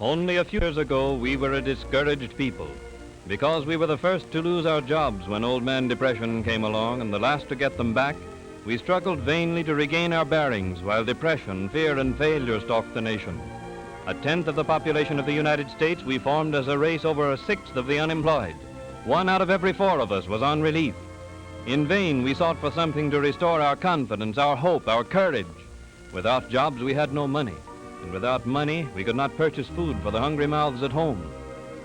Only a few years ago, we were a discouraged people because we were the first to lose our jobs when Old Man Depression came along and the last to get them back. We struggled vainly to regain our bearings while depression, fear, and failure stalked the nation. A tenth of the population of the United States, we formed as a race over a sixth of the unemployed. 1 out of every 4 of us was on relief. In vain, we sought for something to restore our confidence, our hope, our courage. Without jobs, we had no money. And without money, we could not purchase food for the hungry mouths at home.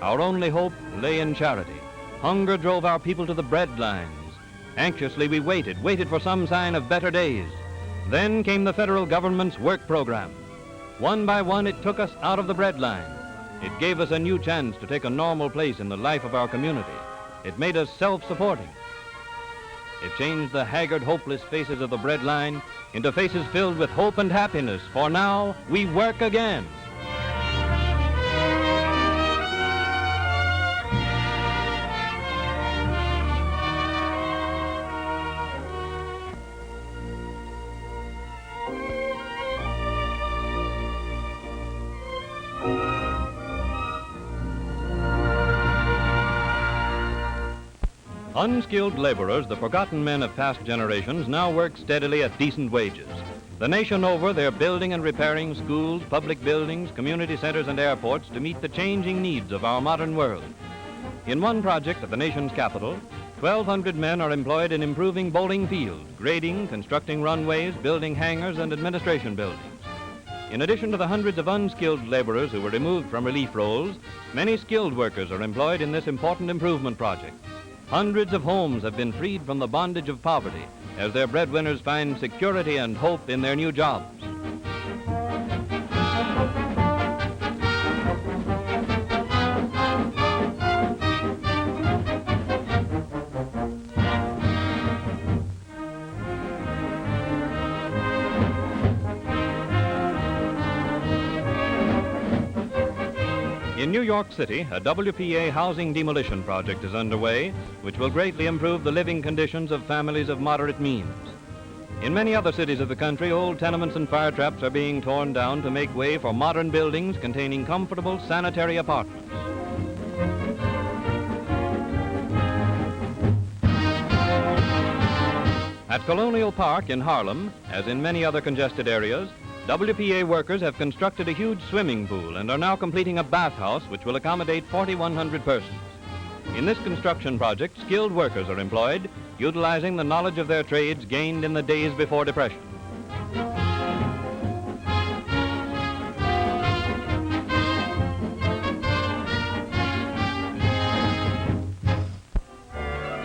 Our only hope lay in charity. Hunger drove our people to the bread lines. Anxiously, we waited for some sign of better days. Then came the federal government's work program. One by one, it took us out of the bread line. It gave us a new chance to take a normal place in the life of our community. It made us self-supporting. It changed the haggard, hopeless faces of the bread line into faces filled with hope and happiness, for now we work again. Unskilled laborers, the forgotten men of past generations, now work steadily at decent wages. The nation over, they're building and repairing schools, public buildings, community centers, and airports to meet the changing needs of our modern world. In one project at the nation's capital, 1,200 men are employed in improving bowling fields, grading, constructing runways, building hangars, and administration buildings. In addition to the hundreds of unskilled laborers who were removed from relief roles, many skilled workers are employed in this important improvement project. Hundreds of homes have been freed from the bondage of poverty as their breadwinners find security and hope in their new jobs. In New York City, a WPA housing demolition project is underway, which will greatly improve the living conditions of families of moderate means. In many other cities of the country, old tenements and fire traps are being torn down to make way for modern buildings containing comfortable sanitary apartments. At Colonial Park in Harlem, as in many other congested areas, WPA workers have constructed a huge swimming pool and are now completing a bathhouse which will accommodate 4,100 persons. In this construction project, skilled workers are employed, utilizing the knowledge of their trades gained in the days before depression.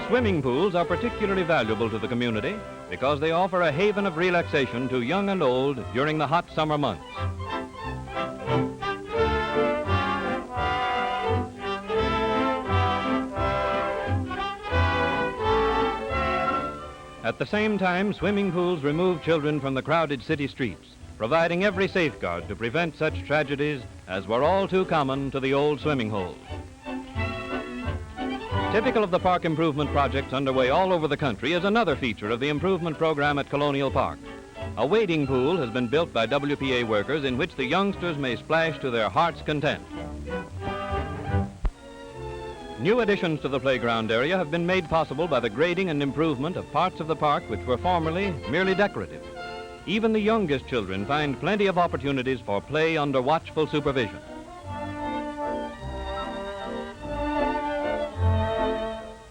Swimming pools are particularly valuable to the community because they offer a haven of relaxation to young and old during the hot summer months. At the same time, swimming pools remove children from the crowded city streets, providing every safeguard to prevent such tragedies as were all too common to the old swimming holes. Typical of the park improvement projects underway all over the country is another feature of the improvement program at Colonial Park. A wading pool has been built by WPA workers in which the youngsters may splash to their heart's content. New additions to the playground area have been made possible by the grading and improvement of parts of the park which were formerly merely decorative. Even the youngest children find plenty of opportunities for play under watchful supervision.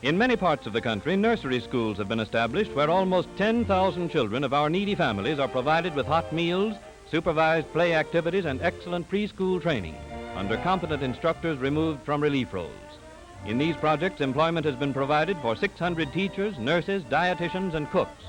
In many parts of the country, nursery schools have been established where almost 10,000 children of our needy families are provided with hot meals, supervised play activities, and excellent preschool training under competent instructors removed from relief roles. In these projects, employment has been provided for 600 teachers, nurses, dietitians, and cooks.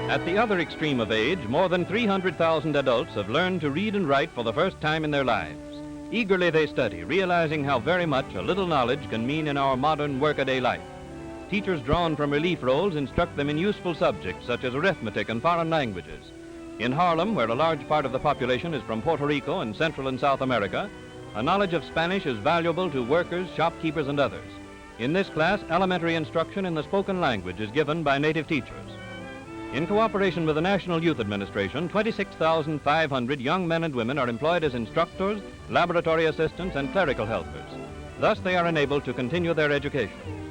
At the other extreme of age, more than 300,000 adults have learned to read and write for the first time in their lives. Eagerly they study, realizing how very much a little knowledge can mean in our modern workaday life. Teachers drawn from relief roles instruct them in useful subjects such as arithmetic and foreign languages. In Harlem, where a large part of the population is from Puerto Rico and Central and South America, a knowledge of Spanish is valuable to workers, shopkeepers, and others. In this class, elementary instruction in the spoken language is given by native teachers. In cooperation with the National Youth Administration, 26,500 young men and women are employed as instructors, laboratory assistants, and clerical helpers. Thus, they are enabled to continue their education.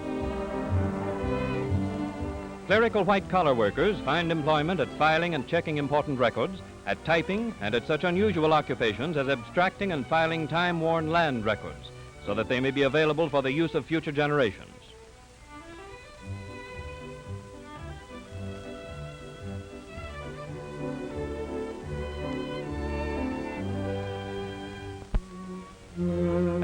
Clerical white-collar workers find employment at filing and checking important records, at typing, and at such unusual occupations as abstracting and filing time-worn land records, so that they may be available for the use of future generations.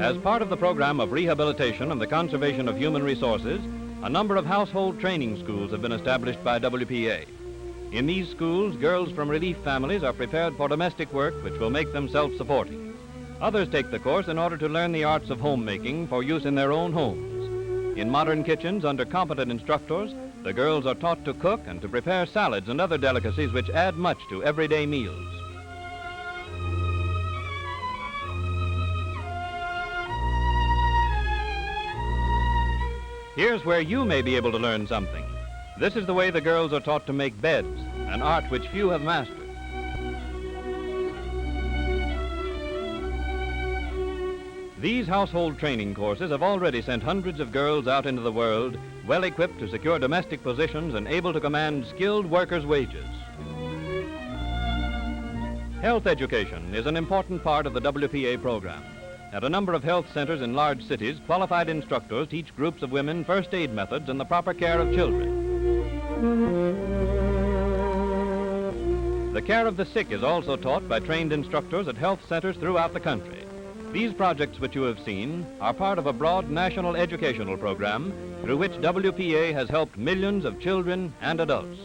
As part of the program of rehabilitation and the conservation of human resources, a number of household training schools have been established by WPA. In these schools, girls from relief families are prepared for domestic work which will make them self-supporting. Others take the course in order to learn the arts of homemaking for use in their own homes. In modern kitchens, under competent instructors, the girls are taught to cook and to prepare salads and other delicacies which add much to everyday meals. Here's where you may be able to learn something. This is the way the girls are taught to make beds, an art which few have mastered. These household training courses have already sent hundreds of girls out into the world, well equipped to secure domestic positions and able to command skilled workers' wages. Health education is an important part of the WPA program. At a number of health centers in large cities, qualified instructors teach groups of women first aid methods and the proper care of children. The care of the sick is also taught by trained instructors at health centers throughout the country. These projects which you have seen are part of a broad national educational program through which WPA has helped millions of children and adults.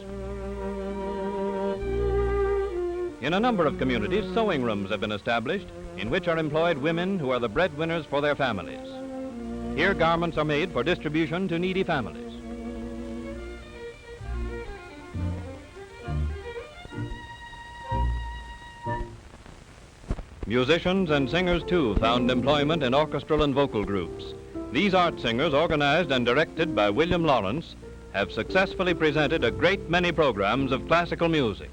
In a number of communities, sewing rooms have been established in which are employed women who are the breadwinners for their families. Here, garments are made for distribution to needy families. Musicians and singers, too, found employment in orchestral and vocal groups. These art singers, organized and directed by William Lawrence, have successfully presented a great many programs of classical music.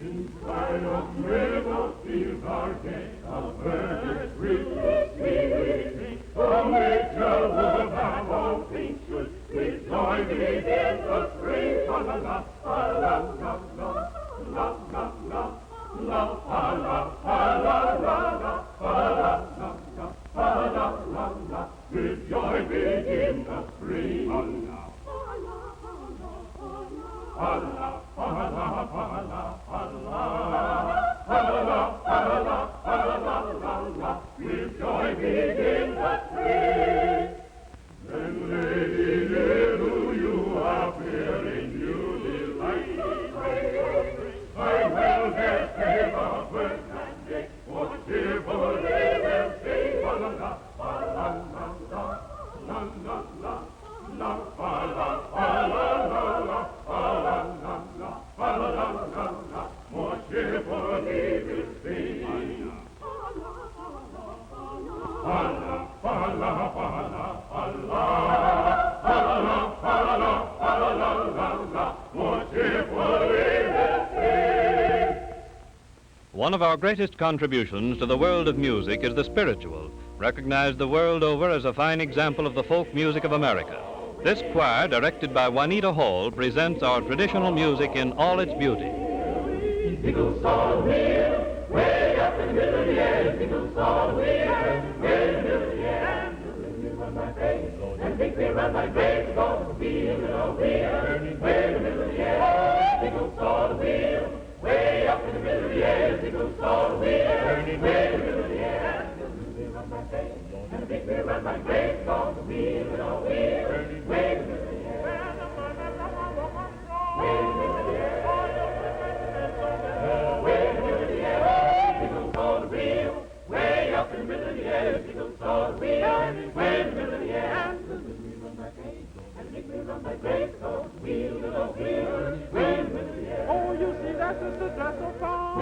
Inside of meadows, fields are gay, of birds weeping, from which a wood have all pink shoes, with joy begin the spring. La la la, la la la la, la la la, la la la, la la la, with joy begin the spring. With joy begin the spring. Then, lady, do you appear in new delight? I will their favor birth and day, for cheerfully will sing. La la la, la la la, la la la, la la la, la la la, more cheerfully will sing. Allah, Allah, Allah, Allah, Allah, Allah, Allah, more cheerfully will sing. One of our greatest contributions to the world of music is the spiritual, recognized the world over as a fine example of the folk music of America. This choir, directed by Juanita Hall, presents our traditional music in all its beauty. Eagles all wheel, way up in the middle of the air. Eagles all wheel, way in the middle of the air. And make me run my face, and make me run my grave. Gonna be a little wheel, way in the middle of the air. Eagles all wheel, way up in the middle of the air. Eagles all wheel, way in the middle of the air. And make me run my face, and make me run my grave. Gonna be a little wheel, way in the middle of the air. Oh, you see that dresses to dress so fine.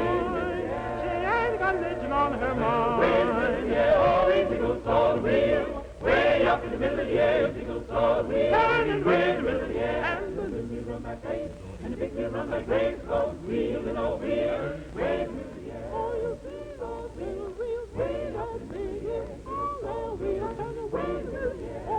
She ain't got religion on her mind. Yeah, all these single saw the wheel. Way up in the middle of the air, single saw the wheel. Turning way in the wheel, middle of the air. And the little wheel run my face, and the big wheel run my face. Goes wheeling over here, way in the middle of the air. oh, you see those little wheels way up in the air. Oh, well, we are turning way in the middle of the air.